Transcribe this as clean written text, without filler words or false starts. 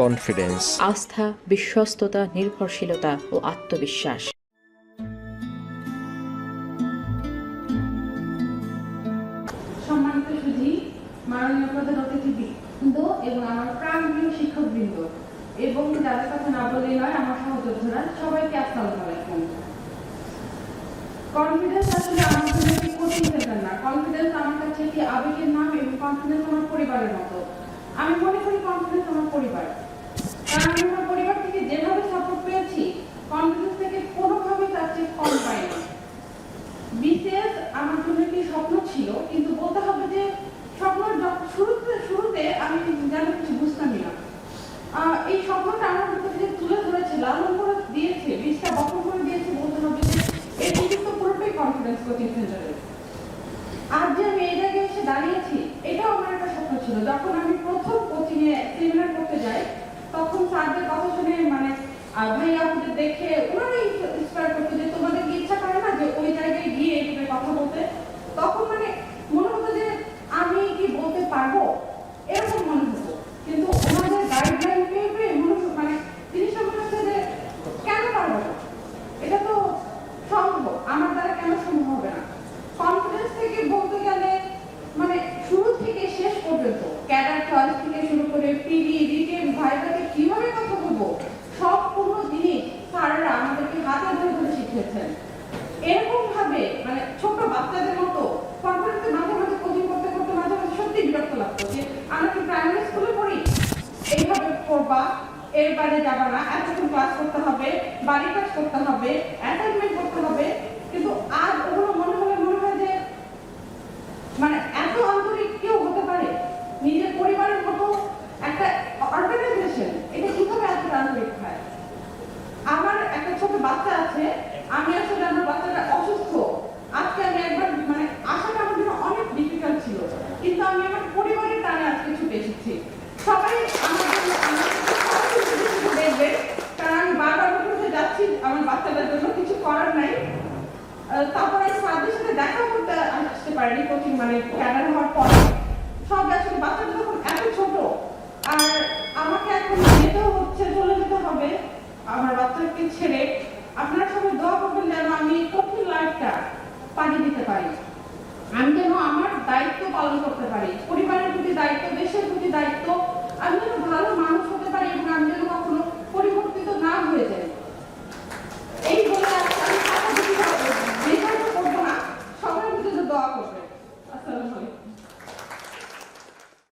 Confidence, আস্থা, বিশ্বস্ততা, নির্ভরশীলতা ও আত্মবিশ্বাস। সম্মানিত সুধী, মাননীয় প্রধান অতিথিবৃন্দ এবং আমার প্রাণপ্রিয় শিক্ষকবৃন্দ এবং যাদের কথা না বললেই নয় আমার সহযোদ্ধারা, সবাইকে আসসালামু আলাইকুম। কনফিডেন্স আসলে আমার জন্য একটি কোচিং সেন্টার না। কনফিডেন্স আমার কাছে একটি আবেগের নাম এবং কনফিডেন্স আমার পরিবারের মতো। আমি মনে করি কনফিডেন্স আমার পরিবার, কারণ আমি আমার পরিবার থেকে যেভাবে সাপোর্ট পেয়েছি কনফিডেন্স থেকে কোনোভাবেই তার চেয়ে কম পাই না। বিসিএস আমার জন্য একটি স্বপ্ন ছিল, কিন্তু বলতে হবে যে স্বপ্নের শুরুতে আমি যেন কিছু বুঝতামই না। এই স্বপ্নটা আমার ভিতরে যে তুলে ধরেছে, লালন করে দিয়েছে, বীজটা বপন করে দিয়েছে, বলতে হবে যে এর কিন্তু পুরোটাই কনফিডেন্স কোচিং সেন্টারের। আজ যে আমি এই জায়গায় এসে দাঁড়িয়েছি, এটাও আমার একটা স্বপ্ন ছিল। যখন আমি প্রথম কোচিং এ সেমিনার করতে যাই, তখন স্যারদের কথা শুনে ভাইয়া আপুদের দেখে ওনারাই ইন্সপায়ার করতো যে তোমাদের কি ইচ্ছা করে না যে ওই জায়গায় গিয়ে এইভাবে কথা বলতে। তখন মনে হতো যে আমি কি বলতে পারবো, এরকম মনে হতো। কিন্তু ওনাদের গাইডলাইন পেয়ে জিনিসটা মনে হচ্ছে যে কেন পারবো না, এটা তো সম্ভব, আমার দ্বারা কেন সম্ভব হবে না। কনফিডেন্স থেকে বলতে গেলে শুরু থেকে শেষ পর্যন্ত ক্যাডার চয়েস থেকে শুরু করে পিডি রিটেন ভাইভাতে কিভাবে কথা বলবো, সব কোনো জিনিস স্যাররা আমাদেরকে হাতে ধরে ধরে শিখিয়েছেন। এরকম ভাবে ছোট বাচ্চাদের মতো কনফিডেন্সে মাঝে মাঝে কোচিং করতে করতে মাঝে মাঝে সত্যি বিরক্ত লাগতো যে আমরা কি প্রাইমারি স্কুলে পড়ি, এইভাবে পড়বা, এর বাইরে যাবা না, এতক্ষণ ক্লাস করতে হবে, বাড়ি কাজ করতে হবে, অ্যাসাইনমেন্ট করতে হবে। কিন্তু আজ ওগুলো মনে হয় যে এত আন্তরিক কেউ হতে পারে, নিজের পরিবারের মতো একটা অর্গানাইজেশন, এটা কিভাবে এতটা আন্তরিক হয়। আমার একটা ছোট বাচ্চা আছে, আমি আসলে আমার বাচ্চাটা অসুস্থ, আজকে আমি একবার আসাটা আমার জন্য অনেক ডিফিকাল্ট ছিল, কিন্তু আমি আমার পরিবারের টানে আজকে ছুটে এসেছি। সবাই আমার জন্য দেখবে, কারণ আমি বারবার উঠে যাচ্ছি আমার বাচ্চাটার জন্য, কিছু করার নাই। তারপর আমি স্যারদের সাথে দেখা করতে আসতে পারিনি কোচিং ক্যাডার হওয়ার পরে। সব আসলে বাচ্চাটা তখন এত ছোট, আর আমাকে এখন যেতেও হচ্ছে, চলে যেতে হবে আমার বাচ্চাকে ছেড়ে। আপনারা সবাই দোয়া করবেন যেন আমি কঠিন লাইফটা পাড়ি দিতে পারি, আমি যেন আমার দায়িত্ব পালন করতে পারি, পরিবারের প্রতি দায়িত্ব, দেশের প্রতি দায়িত্ব, আমি যেন ভালো মানুষ হতে